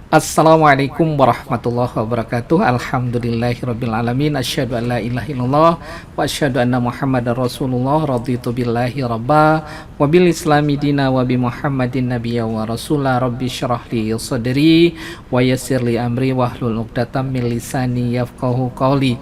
Assalamualaikum warahmatullahi wabarakatuh. Alhamdulillahirabbil alamin. Asyhadu an la ilaha illallah wa asyhadu anna Muhammadar Rasulullah. Raditu billahi rabba wa bil islami dina wa bi Muhammadin nabiyya wa rasula. Rabbi syrah li sadri wa yassir li amri wahlul 'uqdatam min lisani yafqahu qawli.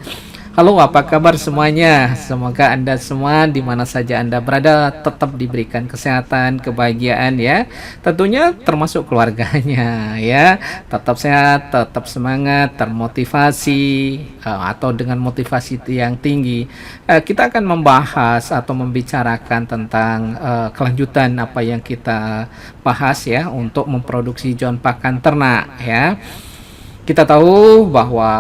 Halo, apa kabar semuanya? Semoga Anda semua di mana saja Anda berada tetap diberikan kesehatan, kebahagiaan ya. Tentunya termasuk keluarganya ya. Tetap sehat, tetap semangat, termotivasi atau dengan motivasi yang tinggi. Kita akan membahas atau membicarakan tentang kelanjutan apa yang kita bahas ya untuk memproduksi hijauan pakan ternak ya. Kita tahu bahwa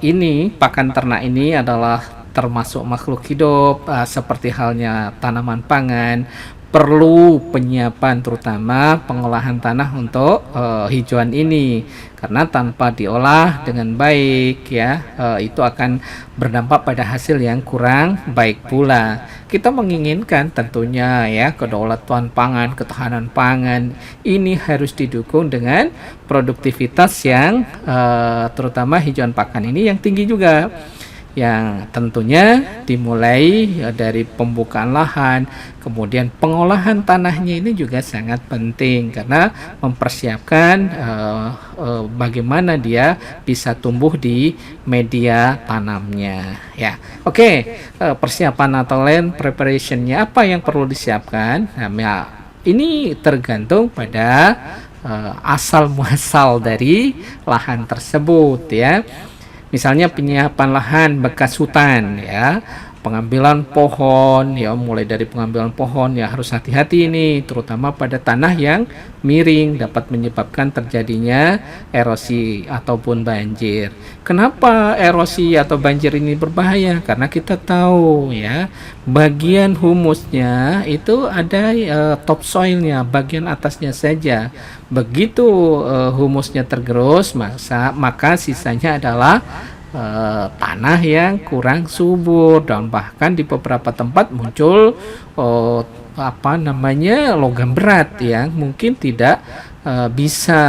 ini pakan ternak ini adalah termasuk makhluk hidup seperti halnya tanaman pangan, perlu penyiapan terutama pengolahan tanah untuk hijauan ini karena tanpa diolah dengan baik ya itu akan berdampak pada hasil yang kurang baik pula. Kita menginginkan tentunya ya kedaulatan pangan, ketahanan pangan ini harus didukung dengan produktivitas yang terutama hijauan pakan ini yang tinggi juga, yang tentunya dimulai dari pembukaan lahan, kemudian pengolahan tanahnya ini juga sangat penting karena mempersiapkan bagaimana dia bisa tumbuh di media tanamnya ya. Oke, persiapan atau land preparationnya apa yang perlu disiapkan? Nah, ya, ini tergantung pada asal muasal dari lahan tersebut ya. Misalnya penyiapan lahan bekas hutan ya, pengambilan pohon ya, mulai dari pengambilan pohon ya harus hati-hati ini terutama pada tanah yang miring dapat menyebabkan terjadinya erosi ataupun banjir. Kenapa erosi atau banjir ini berbahaya? Karena kita tahu ya, bagian humusnya itu ada topsoilnya, bagian atasnya saja. Begitu humusnya tergerus, maka sisanya adalah tanah yang kurang subur dan bahkan di beberapa tempat muncul logam berat yang mungkin tidak bisa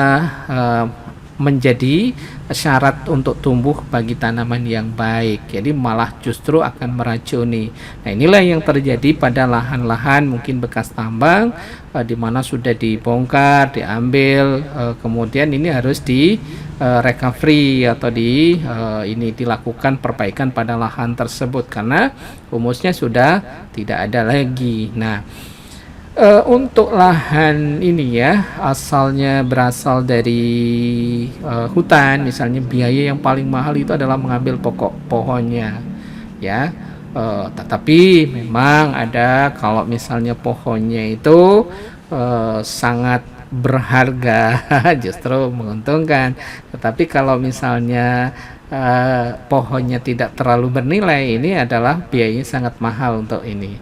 menjadi syarat untuk tumbuh bagi tanaman yang baik, jadi malah justru akan meracuni. Nah, inilah yang terjadi pada lahan-lahan mungkin bekas tambang di mana sudah dibongkar, diambil, kemudian ini harus di recovery atau ini dilakukan perbaikan pada lahan tersebut karena humusnya sudah tidak ada lagi. Nah, untuk lahan ini ya asalnya berasal dari hutan, misalnya biaya yang paling mahal itu adalah mengambil pokok pohonnya ya. Tetapi memang ada kalau misalnya pohonnya itu sangat berharga justru menguntungkan. Tetapi kalau misalnya pohonnya tidak terlalu bernilai, ini adalah biayanya sangat mahal untuk ini.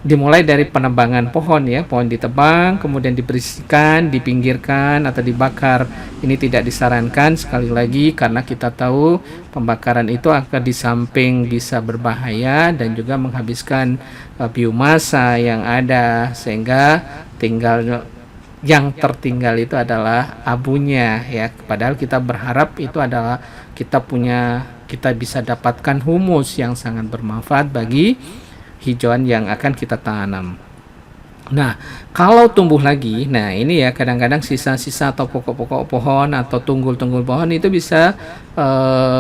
Dimulai dari penebangan pohon ya, pohon ditebang kemudian dibersihkan, dipinggirkan atau dibakar. Ini tidak disarankan sekali lagi karena kita tahu pembakaran itu akan di samping bisa berbahaya dan juga menghabiskan biomasa yang ada sehingga yang tertinggal itu adalah abunya ya. Padahal kita berharap itu adalah kita bisa dapatkan humus yang sangat bermanfaat bagi hijauan yang akan kita tanam. Nah, kalau tumbuh lagi, nah ini ya kadang-kadang sisa-sisa atau pokok-pokok pohon atau tunggul-tunggul pohon itu bisa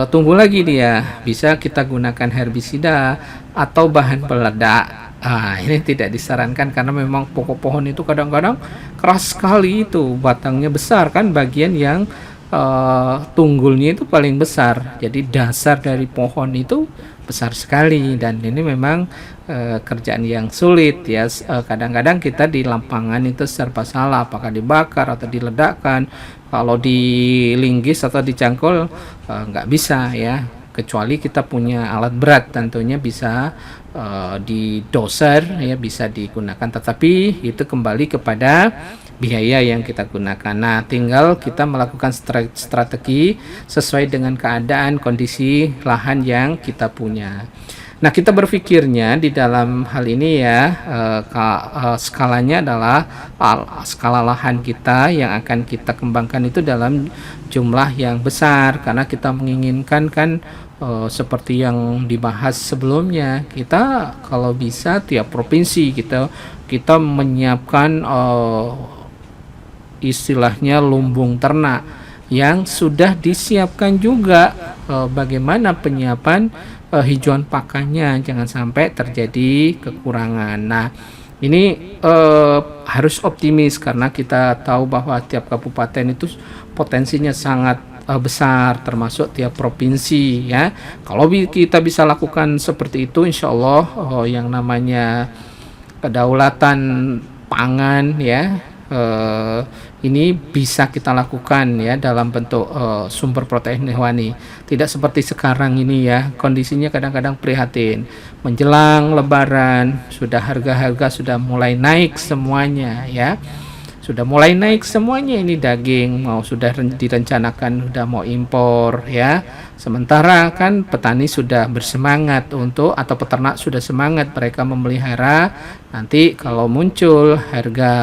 tumbuh lagi dia. Bisa kita gunakan herbisida atau bahan peledak. Ini tidak disarankan karena memang pokok pohon itu kadang-kadang keras sekali, itu batangnya besar kan, bagian yang tunggulnya itu paling besar. Jadi dasar dari pohon itu besar sekali dan ini memang kerjaan yang sulit ya. Kadang-kadang kita di lapangan itu serba salah, apakah dibakar atau diledakkan. Kalau dilinggis atau dicangkul nggak bisa ya, kecuali kita punya alat berat, tentunya bisa di doser ya, bisa digunakan, tetapi itu kembali kepada biaya yang kita gunakan. Nah, tinggal kita melakukan strategi sesuai dengan keadaan kondisi lahan yang kita punya. Nah, kita berpikirnya di dalam hal ini ya, skalanya adalah skala lahan kita yang akan kita kembangkan itu dalam jumlah yang besar, karena kita menginginkan kan seperti yang dibahas sebelumnya, kita kalau bisa tiap provinsi kita menyiapkan istilahnya lumbung ternak yang sudah disiapkan juga bagaimana penyiapan hijauan pakannya, jangan sampai terjadi kekurangan. Nah, ini harus optimis karena kita tahu bahwa tiap kabupaten itu potensinya sangat besar, termasuk tiap provinsi ya. Kalau kita bisa lakukan seperti itu, insya Allah yang namanya kedaulatan pangan ya, ini bisa kita lakukan ya dalam bentuk sumber protein hewani. Tidak seperti sekarang ini ya, kondisinya kadang-kadang prihatin. Menjelang lebaran sudah harga-harga sudah mulai naik semuanya ya. Sudah mulai naik semuanya, ini daging mau sudah direncanakan sudah mau impor ya. Sementara kan petani sudah bersemangat untuk, atau peternak sudah semangat mereka memelihara, nanti kalau muncul harga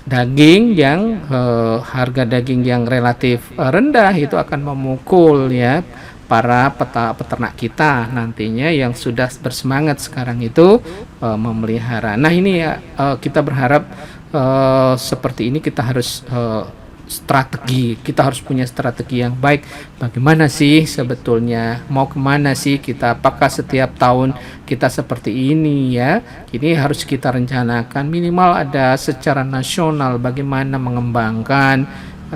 daging yang relatif rendah itu akan memukul ya para peternak kita nantinya yang sudah bersemangat sekarang itu memelihara. Nah, ini ya kita berharap seperti ini kita harus kita harus punya strategi yang baik. Bagaimana sih sebetulnya mau kemana sih kita, apakah setiap tahun kita seperti ini ya, ini harus kita rencanakan minimal ada secara nasional bagaimana mengembangkan.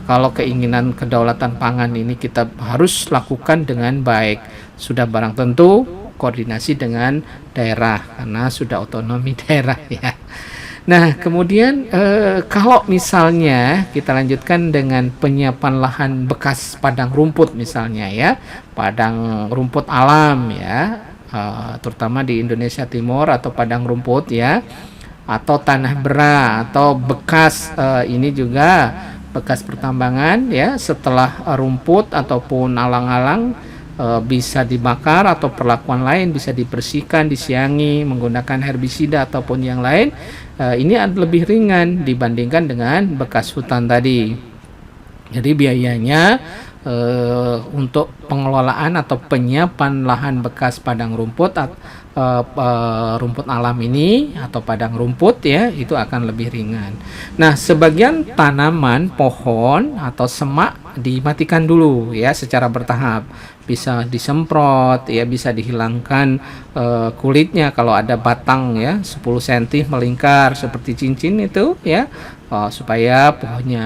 Kalau keinginan kedaulatan pangan ini kita harus lakukan dengan baik, sudah barang tentu koordinasi dengan daerah karena sudah otonomi daerah ya. Nah, kemudian kalau misalnya kita lanjutkan dengan penyiapan lahan bekas padang rumput misalnya ya, padang rumput alam ya, terutama di Indonesia Timur atau padang rumput ya, atau tanah bera atau bekas ini juga bekas pertambangan ya, setelah rumput ataupun alang-alang bisa dibakar atau perlakuan lain bisa dibersihkan, disiangi menggunakan herbisida ataupun yang lain. Ini lebih ringan dibandingkan dengan bekas hutan tadi. Jadi biayanya untuk pengelolaan atau penyiapan lahan bekas padang rumput rumput alam ini atau padang rumput ya, itu akan lebih ringan. Nah, sebagian tanaman pohon atau semak dimatikan dulu ya secara bertahap. Bisa disemprot ya, bisa dihilangkan kulitnya kalau ada batang ya 10 cm melingkar seperti cincin itu ya, supaya pohonnya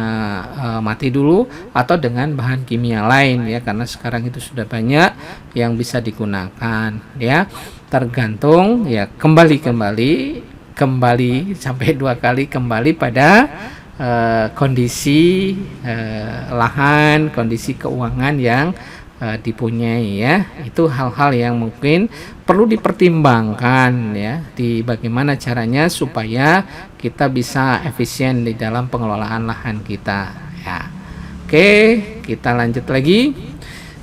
mati dulu, atau dengan bahan kimia lain ya, karena sekarang itu sudah banyak yang bisa digunakan ya, tergantung ya, kembali sampai 2 kali kembali pada kondisi lahan, kondisi keuangan yang dipunyai ya. Itu hal-hal yang mungkin perlu dipertimbangkan ya, di bagaimana caranya supaya kita bisa efisien di dalam pengelolaan lahan kita ya. Oke, kita lanjut lagi.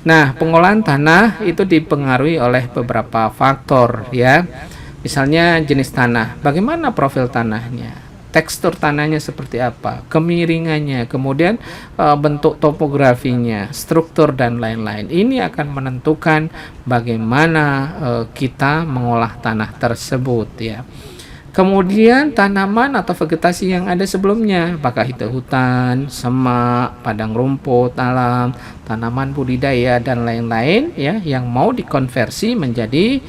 Nah, pengolahan tanah itu dipengaruhi oleh beberapa faktor ya. Misalnya jenis tanah, bagaimana profil tanahnya, tekstur tanahnya seperti apa, kemiringannya, kemudian bentuk topografinya, struktur dan lain-lain. Ini akan menentukan bagaimana kita mengolah tanah tersebut ya. Kemudian tanaman atau vegetasi yang ada sebelumnya, apakah itu hutan, semak, padang rumput alam, tanaman budidaya dan lain-lain ya, yang mau dikonversi menjadi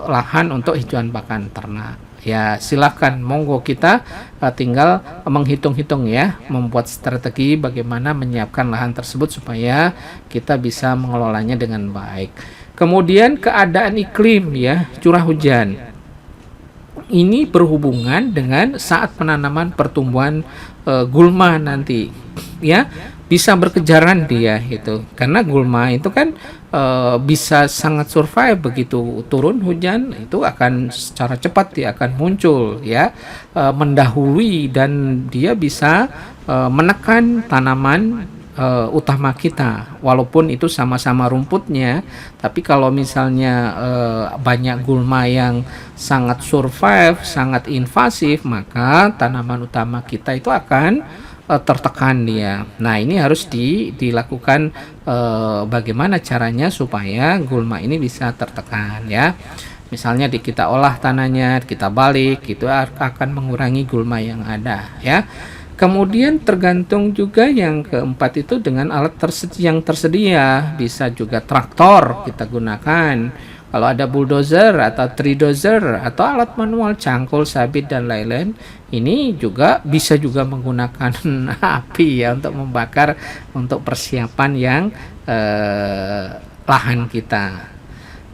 lahan untuk hijauan pakan ternak. Ya, silahkan, monggo kita tinggal menghitung-hitung ya, membuat strategi bagaimana menyiapkan lahan tersebut supaya kita bisa mengelolanya dengan baik. Kemudian keadaan iklim ya, curah hujan. Ini berhubungan dengan saat penanaman pertumbuhan gulma nanti ya, bisa berkejaran dia itu, karena gulma itu kan bisa sangat survive, begitu turun hujan itu akan secara cepat dia akan muncul ya, mendahului, dan dia bisa menekan tanaman utama kita, walaupun itu sama-sama rumputnya, tapi kalau misalnya banyak gulma yang sangat survive, sangat invasif, maka tanaman utama kita itu akan tertekan dia. Nah, ini harus dilakukan bagaimana caranya supaya gulma ini bisa tertekan ya. Misalnya kita olah tanahnya, kita balik, itu akan mengurangi gulma yang ada ya. Kemudian tergantung juga yang keempat itu dengan alat yang tersedia, bisa juga traktor kita gunakan. Kalau ada bulldozer atau tree dozer atau alat manual cangkul, sabit dan lain-lain, ini juga bisa juga menggunakan api ya untuk membakar untuk persiapan yang lahan kita.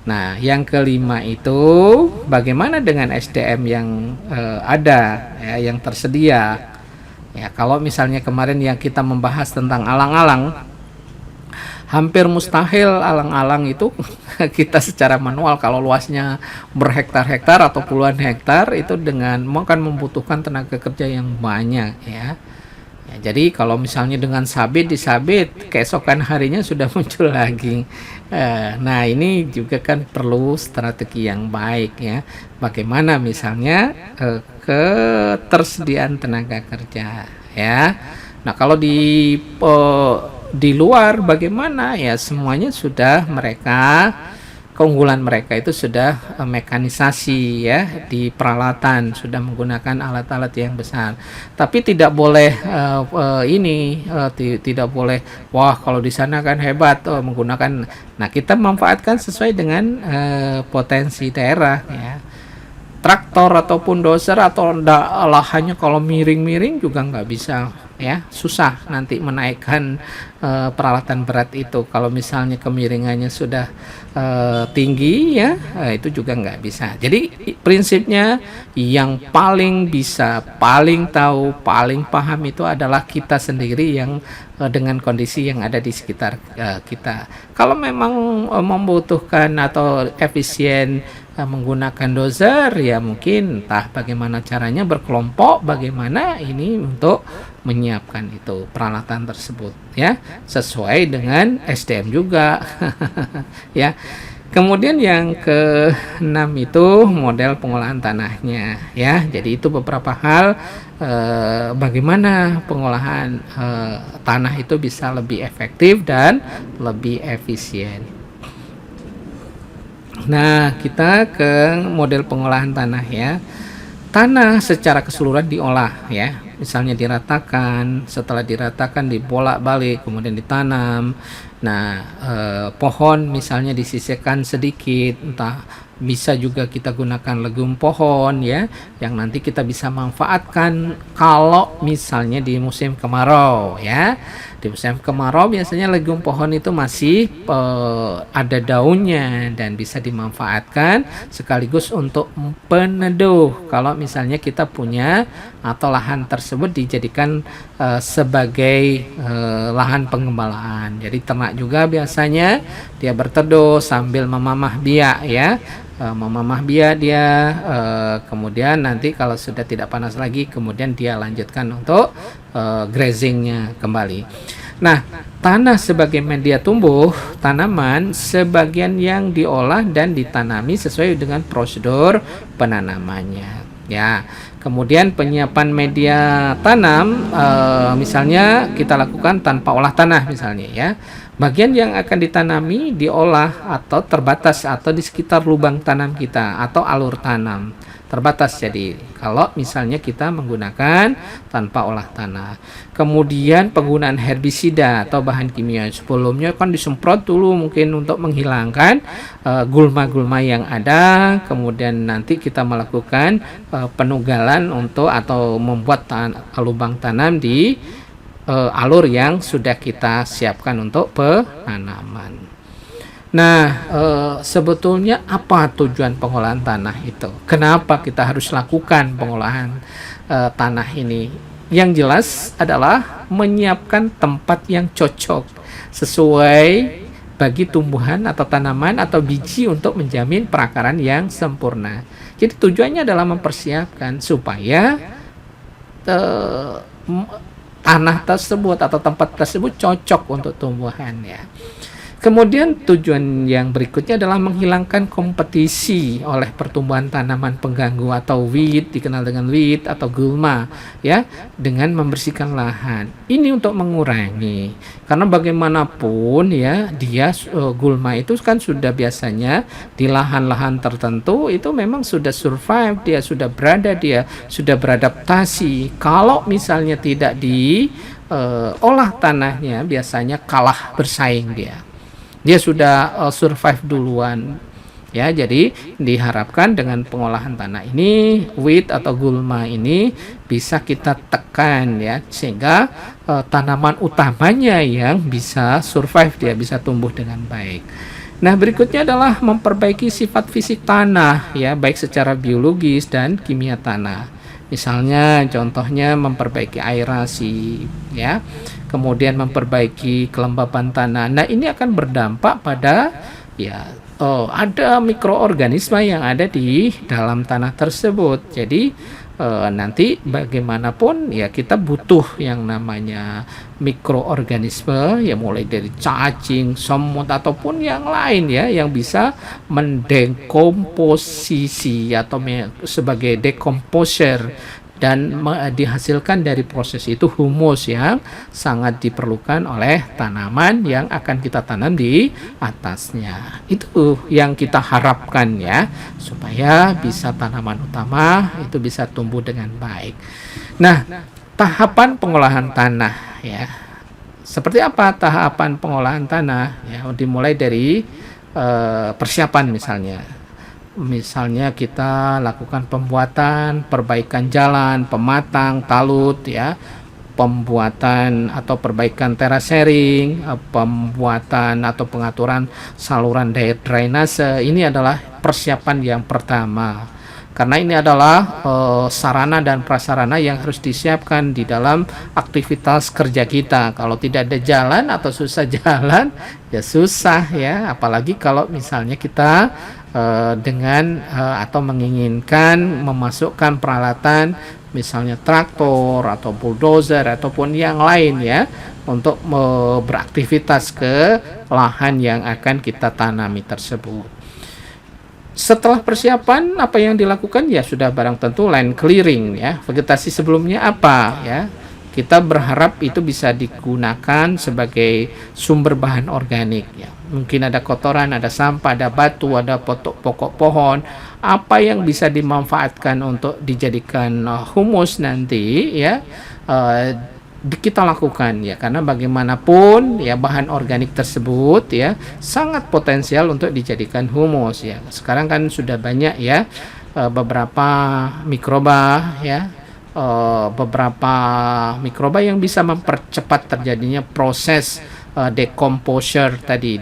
Nah, yang kelima itu bagaimana dengan SDM yang ada ya, yang tersedia. Ya, kalau misalnya kemarin yang kita membahas tentang alang-alang, hampir mustahil alang-alang itu kita secara manual kalau luasnya berhektar-hektar atau puluhan hektar itu dengan akan membutuhkan tenaga kerja yang banyak ya. Ya, jadi kalau misalnya dengan sabit disabit, keesokan harinya sudah muncul lagi. Nah, ini juga kan perlu strategi yang baik ya. Bagaimana misalnya ketersediaan tenaga kerja ya. Nah, kalau di luar bagaimana ya, semuanya sudah mereka, keunggulan mereka itu sudah mekanisasi ya, di peralatan sudah menggunakan alat-alat yang besar. Tapi tidak boleh tidak boleh wah kalau di sana kan hebat menggunakan. Nah, kita manfaatkan sesuai dengan potensi daerah ya. Traktor ataupun dozer atau lahannya kalau miring-miring juga nggak bisa ya, susah nanti menaikkan peralatan berat itu. Kalau misalnya kemiringannya sudah tinggi ya, itu juga nggak bisa. Jadi prinsipnya yang paling bisa, paling tahu, paling paham itu adalah kita sendiri yang dengan kondisi yang ada di sekitar kita. Kalau memang membutuhkan atau efisien menggunakan dozer ya, mungkin entah bagaimana caranya berkelompok, bagaimana ini untuk menyiapkan itu peralatan tersebut ya, sesuai dengan SDM juga ya. Kemudian yang keenam itu model pengolahan tanahnya ya. Jadi itu beberapa hal bagaimana pengolahan tanah itu bisa lebih efektif dan lebih efisien. Nah, kita ke model pengolahan tanah ya. Tanah secara keseluruhan diolah ya. Misalnya diratakan, setelah diratakan dibolak-balik, kemudian ditanam. Nah, pohon misalnya disisihkan sedikit, entah bisa juga kita gunakan legum pohon ya, yang nanti kita bisa manfaatkan kalau misalnya di musim kemarau ya. Di musim kemarau biasanya legum pohon itu masih ada daunnya dan bisa dimanfaatkan sekaligus untuk peneduh kalau misalnya kita punya atau lahan tersebut dijadikan sebagai lahan pengembalaan. Jadi ternak juga biasanya dia berteduh sambil memamah biak ya. Memamah biak dia, kemudian nanti kalau sudah tidak panas lagi, kemudian dia lanjutkan untuk grazingnya kembali. Nah, tanah sebagai media tumbuh tanaman sebagian yang diolah dan ditanami sesuai dengan prosedur penanamannya ya. Kemudian penyiapan media tanam misalnya kita lakukan tanpa olah tanah misalnya ya. Bagian yang akan ditanami diolah atau terbatas atau di sekitar lubang tanam kita atau alur tanam terbatas. Jadi kalau misalnya kita menggunakan tanpa olah tanah. Kemudian penggunaan herbisida atau bahan kimia sebelumnya kan disemprot dulu mungkin untuk menghilangkan gulma-gulma yang ada. Kemudian nanti kita melakukan penugalan untuk atau membuat lubang tanam di alur yang sudah kita siapkan untuk penanaman. Nah, sebetulnya apa tujuan pengolahan tanah itu? Kenapa kita harus lakukan pengolahan tanah ini? Yang jelas adalah menyiapkan tempat yang cocok sesuai bagi tumbuhan atau tanaman atau biji untuk menjamin perakaran yang sempurna. Jadi tujuannya adalah mempersiapkan supaya tanah tersebut atau tempat tersebut cocok untuk tumbuhan ya. Kemudian tujuan yang berikutnya adalah menghilangkan kompetisi oleh pertumbuhan tanaman pengganggu atau weed, dikenal dengan weed atau gulma ya, dengan membersihkan lahan. Ini untuk mengurangi, karena bagaimanapun ya gulma itu kan sudah biasanya di lahan-lahan tertentu itu memang sudah survive, dia sudah beradaptasi. Kalau misalnya tidak olah tanahnya, biasanya kalah bersaing dia sudah survive duluan ya. Jadi diharapkan dengan pengolahan tanah ini, weed atau gulma ini bisa kita tekan ya, sehingga tanaman utamanya yang bisa survive, dia bisa tumbuh dengan baik. Nah, berikutnya adalah memperbaiki sifat fisik tanah ya, baik secara biologis dan kimia tanah. Misalnya contohnya memperbaiki aerasi ya, kemudian memperbaiki kelembapan tanah. Nah, ini akan berdampak pada ada mikroorganisme yang ada di dalam tanah tersebut. Jadi nanti bagaimanapun ya kita butuh yang namanya mikroorganisme ya, mulai dari cacing, semut ataupun yang lain ya, yang bisa mendekomposisi atau sebagai decomposer dan dihasilkan dari proses itu humus yang sangat diperlukan oleh tanaman yang akan kita tanam di atasnya. Itu yang kita harapkan ya, supaya bisa tanaman utama itu bisa tumbuh dengan baik. Nah, tahapan pengolahan tanah ya. Seperti apa tahapan pengolahan tanah ya? Dimulai dari persiapan misalnya kita lakukan pembuatan, perbaikan jalan, pematang, talut ya, pembuatan atau perbaikan terasering, pembuatan atau pengaturan saluran drainase. Ini adalah persiapan yang pertama. Karena ini adalah sarana dan prasarana yang harus disiapkan di dalam aktivitas kerja kita. Kalau tidak ada jalan atau susah jalan, ya susah ya. Apalagi kalau misalnya kita atau menginginkan memasukkan peralatan, misalnya traktor atau bulldozer ataupun yang lain ya, untuk beraktivitas ke lahan yang akan kita tanami tersebut. Setelah persiapan, apa yang dilakukan ya sudah barang tentu land clearing ya. Vegetasi sebelumnya apa ya? Kita berharap itu bisa digunakan sebagai sumber bahan organik ya. Mungkin ada kotoran, ada sampah, ada batu, ada pokok pohon, apa yang bisa dimanfaatkan untuk dijadikan humus nanti ya, kita lakukan ya, karena bagaimanapun ya bahan organik tersebut ya sangat potensial untuk dijadikan humus ya. Sekarang kan sudah banyak ya beberapa mikroba yang bisa mempercepat terjadinya proses decomposure tadi,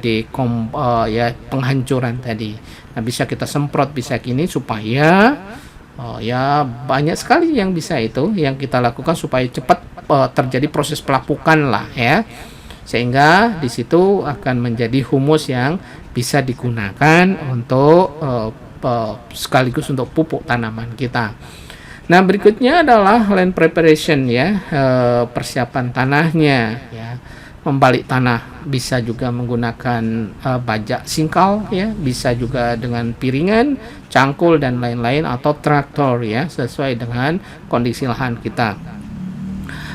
penghancuran tadi. Nah, bisa kita semprot, bisa gini supaya ya banyak sekali yang bisa itu yang kita lakukan supaya cepat terjadi proses pelapukan lah ya, sehingga di situ akan menjadi humus yang bisa digunakan untuk sekaligus untuk pupuk tanaman kita. Nah, berikutnya adalah land preparation ya, persiapan tanahnya ya. Membalik tanah bisa juga menggunakan bajak singkal ya, bisa juga dengan piringan, cangkul dan lain-lain, atau traktor ya, sesuai dengan kondisi lahan kita.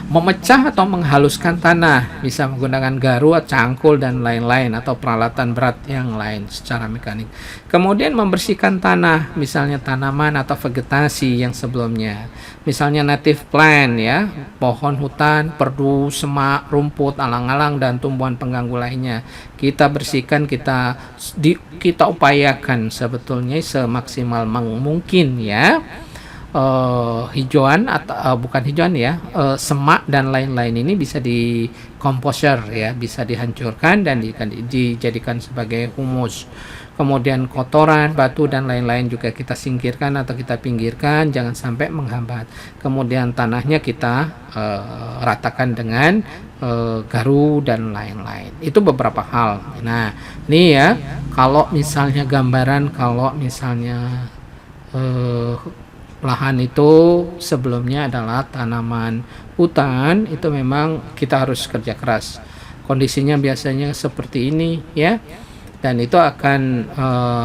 Memecah atau menghaluskan tanah bisa menggunakan garu, cangkul dan lain-lain, atau peralatan berat yang lain secara mekanik. Kemudian membersihkan tanah, misalnya tanaman atau vegetasi yang sebelumnya, misalnya native plant ya, pohon hutan, perdu, semak, rumput, alang-alang dan tumbuhan pengganggu lainnya. Kita bersihkan, kita upayakan sebetulnya semaksimal mungkin ya. Hijauan atau bukan hijauan ya, semak dan lain-lain ini bisa dikomposer ya, bisa dihancurkan dan dijadikan sebagai humus. Kemudian kotoran, batu dan lain-lain juga kita singkirkan atau kita pinggirkan, jangan sampai menghambat. Kemudian tanahnya kita ratakan dengan garu dan lain-lain. Itu beberapa hal. Nah, ini ya, kalau misalnya gambaran, kalau misalnya lahan itu sebelumnya adalah tanaman hutan, itu memang kita harus kerja keras. Kondisinya biasanya seperti ini ya, dan itu akan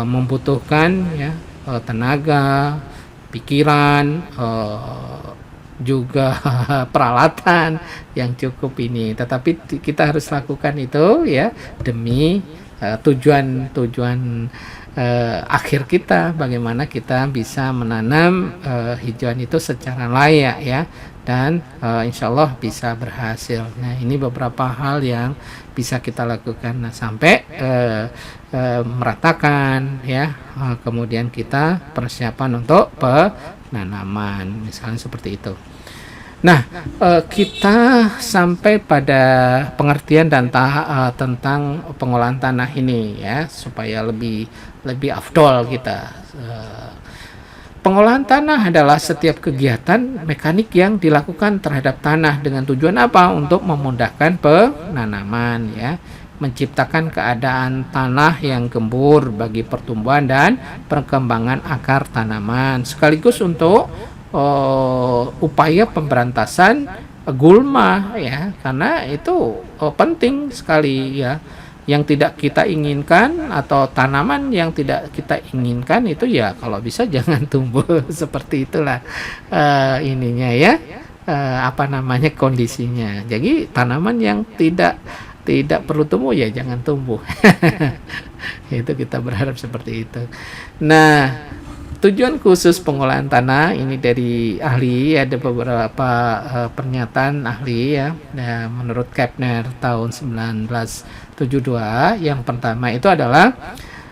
membutuhkan ya tenaga, pikiran, juga peralatan yang cukup ini. Tetapi kita harus lakukan itu ya demi tujuan akhir kita, bagaimana kita bisa menanam hijauan itu secara layak ya, dan insya Allah bisa berhasil. Nah, ini beberapa hal yang bisa kita lakukan. Nah, sampai meratakan ya, kemudian kita persiapan untuk penanaman, misalnya seperti itu. Nah, kita sampai pada pengertian dan tentang pengolahan tanah ini ya, supaya lebih afdol kita. Pengolahan tanah adalah setiap kegiatan mekanik yang dilakukan terhadap tanah dengan tujuan apa? Untuk memudahkan penanaman ya, menciptakan keadaan tanah yang gembur bagi pertumbuhan dan perkembangan akar tanaman, sekaligus untuk upaya pemberantasan gulma ya, karena itu penting sekali ya. Yang tidak kita inginkan atau tanaman yang tidak kita inginkan itu ya kalau bisa jangan tumbuh. Seperti itulah ininya ya, kondisinya. Jadi tanaman yang tidak perlu tumbuh ya jangan tumbuh. Itu kita berharap seperti itu. Nah, tujuan khusus pengolahan tanah ini dari ahli, ada beberapa pernyataan ahli ya. Nah, menurut Kepner tahun 1972, yang pertama itu adalah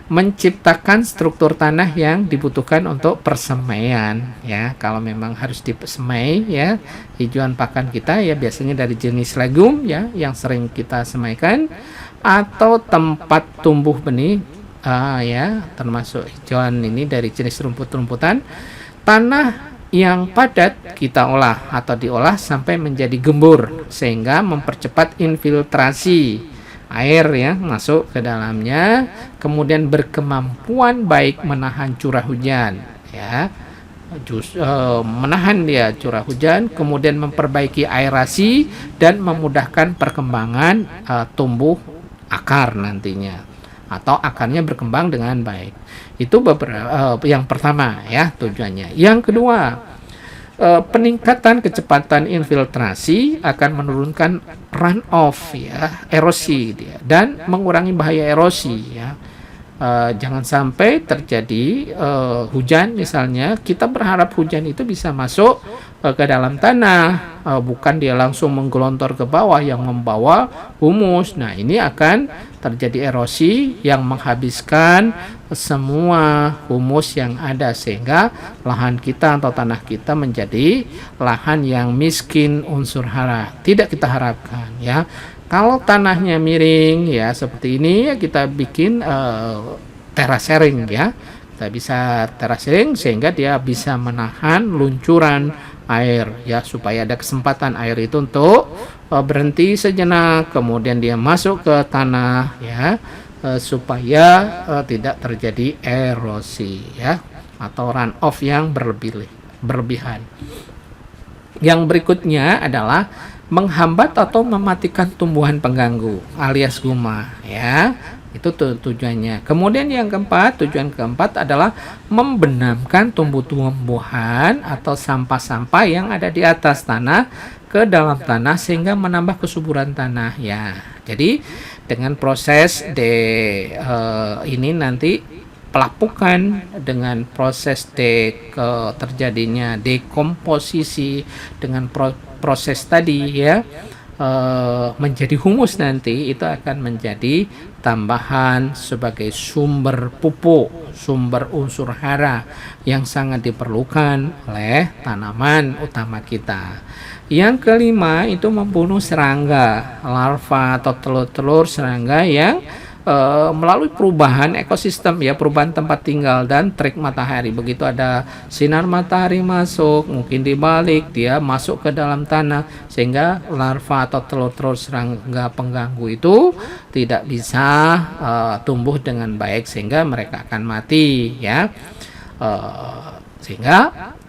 menciptakan struktur tanah yang dibutuhkan untuk persemaian ya. Kalau memang harus disemai ya, hijauan pakan kita ya biasanya dari jenis legum ya yang sering kita semaikan, atau tempat tumbuh benih ya, termasuk hijauan ini dari jenis rumput-rumputan. Tanah yang padat kita olah atau diolah sampai menjadi gembur sehingga mempercepat infiltrasi air ya masuk ke dalamnya, kemudian berkemampuan baik menahan curah hujan ya, menahan dia curah hujan, kemudian memperbaiki aerasi dan memudahkan perkembangan tumbuh akar nantinya, atau akarnya berkembang dengan baik. Itu beberapa yang pertama ya tujuannya. Yang kedua, peningkatan kecepatan infiltrasi akan menurunkan runoff ya, erosi dia, dan mengurangi bahaya erosi ya. Jangan sampai terjadi hujan misalnya, kita berharap hujan itu bisa masuk ke dalam tanah, bukan dia langsung menggelontor ke bawah yang membawa humus. Nah, ini akan terjadi erosi yang menghabiskan semua humus yang ada, sehingga lahan kita atau tanah kita menjadi lahan yang miskin unsur hara. Tidak kita harapkan ya. Kalau tanahnya miring ya seperti ini ya, kita bikin terasering ya. Kita bisa terasering sehingga dia bisa menahan luncuran air ya, supaya ada kesempatan air itu untuk berhenti sejenak, kemudian dia masuk ke tanah ya, supaya tidak terjadi erosi ya, atau runoff yang berlebihan. Yang berikutnya adalah menghambat atau mematikan tumbuhan pengganggu alias gulma ya, itu tujuannya. Kemudian yang keempat, tujuan keempat adalah membenamkan tumbuh-tumbuhan atau sampah-sampah yang ada di atas tanah ke dalam tanah sehingga menambah kesuburan tanah ya. Jadi dengan proses ini nanti pelapukan, dengan proses terjadinya dekomposisi, dengan proses tadi ya, menjadi humus, nanti itu akan menjadi tambahan sebagai sumber pupuk, sumber unsur hara yang sangat diperlukan oleh tanaman utama kita. Yang kelima itu membunuh serangga, larva atau telur-telur serangga yang melalui perubahan ekosistem ya, perubahan tempat tinggal dan terik matahari. Begitu ada sinar matahari masuk, mungkin dibalik dia masuk ke dalam tanah, sehingga larva atau telur-telur serangga pengganggu itu tidak bisa tumbuh dengan baik, sehingga mereka akan mati ya. sehingga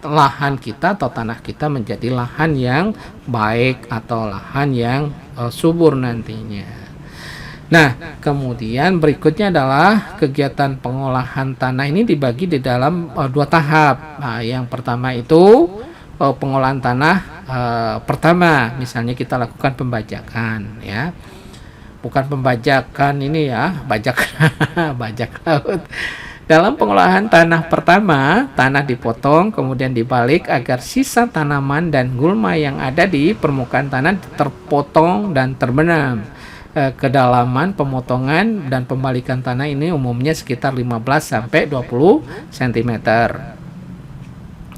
lahan kita atau tanah kita menjadi lahan yang baik atau lahan yang subur nantinya. Nah, kemudian berikutnya adalah kegiatan pengolahan tanah ini dibagi di dalam dua tahap. Nah, yang pertama itu pengolahan tanah pertama, misalnya kita lakukan pembajakan, ya. Bukan pembajakan ini ya, bajak bajak laut. Dalam pengolahan tanah pertama, tanah dipotong kemudian dibalik agar sisa tanaman dan gulma yang ada di permukaan tanah terpotong dan terbenam. Kedalaman pemotongan dan pembalikan tanah ini umumnya sekitar 15 sampai 20 cm.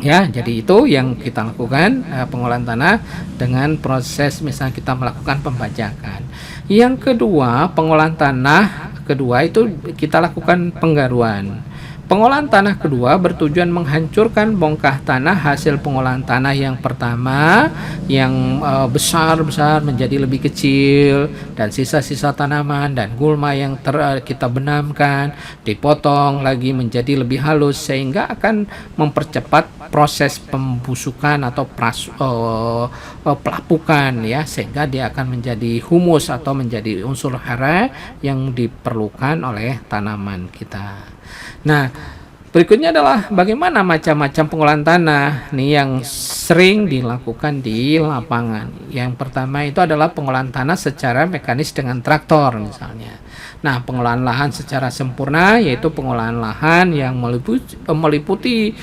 Ya, jadi itu yang kita lakukan pengolahan tanah dengan proses misalnya kita melakukan pembajakan. Yang kedua, pengolahan tanah kedua itu kita lakukan penggaruan. Pengolahan tanah kedua bertujuan menghancurkan bongkah tanah hasil pengolahan tanah yang pertama yang besar-besar menjadi lebih kecil, dan sisa-sisa tanaman dan gulma yang kita benamkan dipotong lagi menjadi lebih halus sehingga akan mempercepat proses pembusukan atau pelapukan, ya, sehingga dia akan menjadi humus atau menjadi unsur hara yang diperlukan oleh tanaman kita. Nah, berikutnya adalah bagaimana macam-macam pengolahan tanah nih yang sering dilakukan di lapangan. Yang pertama itu adalah pengolahan tanah secara mekanis dengan traktor misalnya. Nah, pengolahan lahan secara sempurna yaitu pengolahan lahan yang meliputi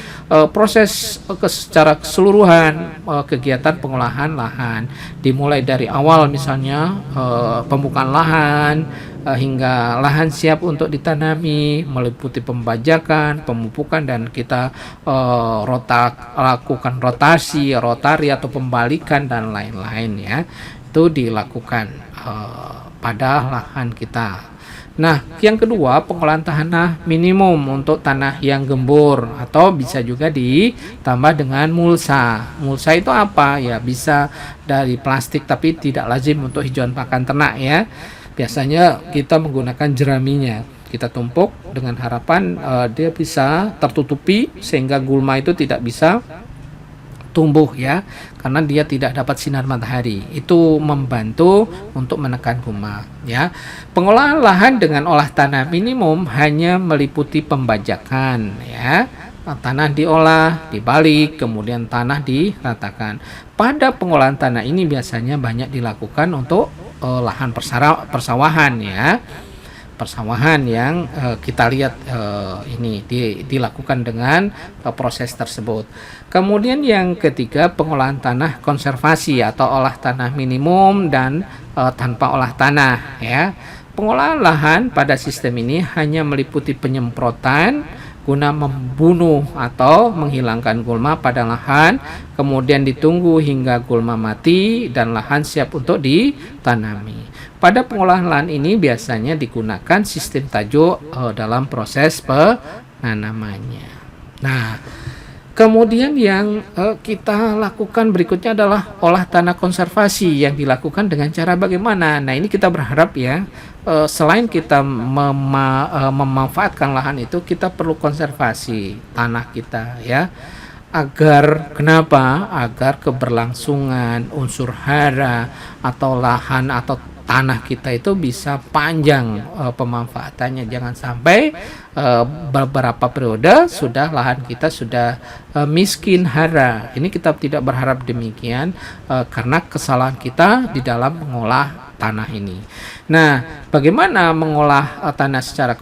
proses secara keseluruhan kegiatan pengolahan lahan, dimulai dari awal misalnya pembukaan lahan hingga lahan siap untuk ditanami, meliputi pembajakan, pemupukan, dan kita lakukan rotari atau pembalikan dan lain-lain, ya. Itu dilakukan pada lahan kita. Nah, yang kedua, pengolahan tanah minimum untuk tanah yang gembur atau bisa juga ditambah dengan mulsa. Mulsa itu apa? Ya, bisa dari plastik tapi tidak lazim untuk hijauan pakan ternak, ya. Biasanya kita menggunakan jeraminya. Kita tumpuk dengan harapan dia bisa tertutupi sehingga gulma itu tidak bisa tumbuh, ya, karena dia tidak dapat sinar matahari. Itu membantu untuk menekan gulma, ya. Pengolahan lahan dengan olah tanah minimum hanya meliputi pembajakan, ya. Tanah diolah, dibalik, kemudian tanah diratakan. Pada pengolahan tanah ini biasanya banyak dilakukan untuk lahan persawahan, ya. Persawahan yang kita lihat ini dilakukan dengan proses tersebut. Kemudian yang ketiga, pengolahan tanah konservasi atau olah tanah minimum dan tanpa olah tanah, ya. Pengolahan lahan pada sistem ini hanya meliputi penyemprotan guna membunuh atau menghilangkan gulma pada lahan, kemudian ditunggu hingga gulma mati dan lahan siap untuk ditanami. Pada pengolahan lahan ini biasanya digunakan sistem tajuk dalam proses penanamannya. Nah, kemudian yang kita lakukan berikutnya adalah olah tanah konservasi yang dilakukan dengan cara bagaimana? Nah, ini kita berharap, ya, selain kita memanfaatkan lahan itu, kita perlu konservasi tanah kita, ya. Agar kenapa? Agar keberlangsungan unsur hara atau lahan atau tanah kita itu bisa panjang pemanfaatannya. Jangan sampai beberapa periode sudah lahan kita sudah miskin hara. Ini kita tidak berharap demikian karena kesalahan kita di dalam mengolah tanah ini. Nah, bagaimana mengolah tanah secara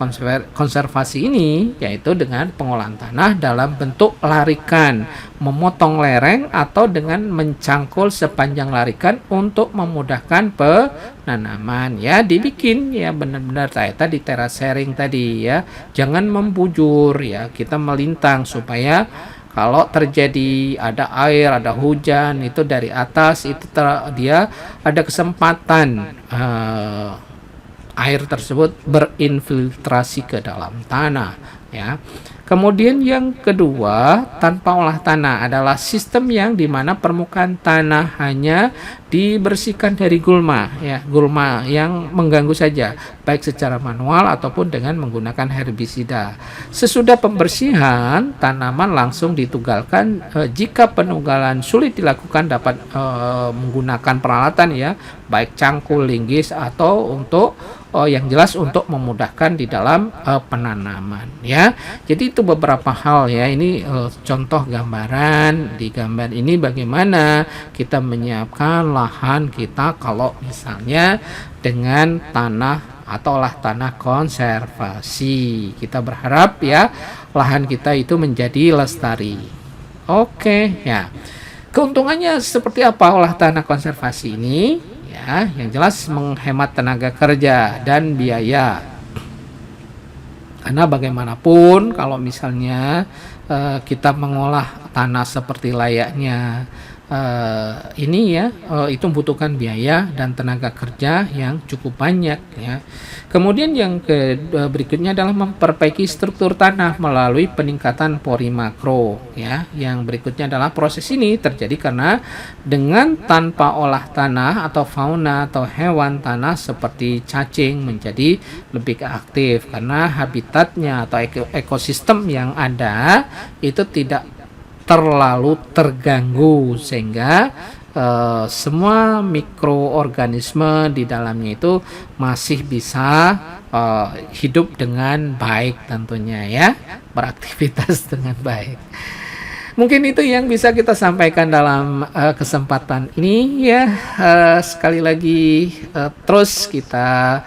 konservasi ini? Yaitu dengan pengolahan tanah dalam bentuk larikan, memotong lereng atau dengan mencangkul sepanjang larikan untuk memudahkan penanaman, ya. Dibikin, ya, benar-benar kayak tadi terasering tadi, ya. Jangan membujur, ya. Kita melintang supaya kalau terjadi ada air, ada hujan itu dari atas itu dia ada kesempatan air tersebut berinfiltrasi ke dalam tanah, ya. Kemudian yang kedua, tanpa olah tanah adalah sistem yang dimana permukaan tanah hanya dibersihkan dari gulma, ya, gulma yang mengganggu saja, baik secara manual ataupun dengan menggunakan herbisida. Sesudah pembersihan, tanaman langsung ditugalkan. Jika penunggalan sulit dilakukan, dapat menggunakan peralatan, ya, baik cangkul, linggis, atau untuk yang jelas untuk memudahkan di dalam penanaman, ya. Jadi itu beberapa hal, ya. Ini contoh gambaran. Di gambar ini bagaimana kita menyiapkan lahan kita kalau misalnya dengan tanah atau olah tanah konservasi. Kita berharap, ya, lahan kita itu menjadi lestari. Oke, ya. Keuntungannya seperti apa olah tanah konservasi ini? Ya, yang jelas menghemat tenaga kerja dan biaya. Karena bagaimanapun kalau misalnya kita mengolah tanah seperti layaknya ini, ya, itu membutuhkan biaya dan tenaga kerja yang cukup banyak, ya. Kemudian yang berikutnya adalah memperbaiki struktur tanah melalui peningkatan pori makro, ya. Yang berikutnya adalah proses ini terjadi karena dengan tanpa olah tanah atau fauna atau hewan tanah seperti cacing menjadi lebih aktif karena habitatnya atau ekosistem yang ada itu tidak terlalu terganggu, sehingga semua mikroorganisme di dalamnya itu masih bisa hidup dengan baik tentunya, ya, beraktivitas dengan baik. Mungkin itu yang bisa kita sampaikan dalam kesempatan ini, ya. Sekali lagi terus kita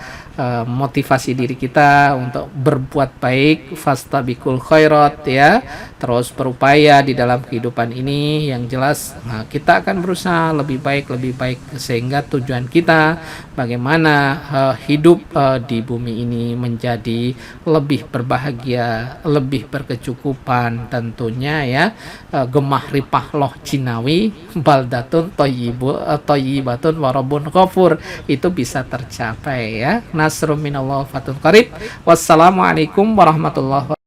motivasi diri kita untuk berbuat baik, fastabiqul khairat, ya, terus berupaya di dalam kehidupan ini. Yang jelas kita akan berusaha lebih baik sehingga tujuan kita bagaimana hidup di bumi ini menjadi lebih berbahagia, lebih berkecukupan tentunya, ya. Gemah ripah loh Cinawi, baldatun thayyibatun wa rabbun ghafur, itu bisa tercapai, ya. Nasrun minallah fatun qarib. Wassalamualaikum warahmatullahi wabarakatuh.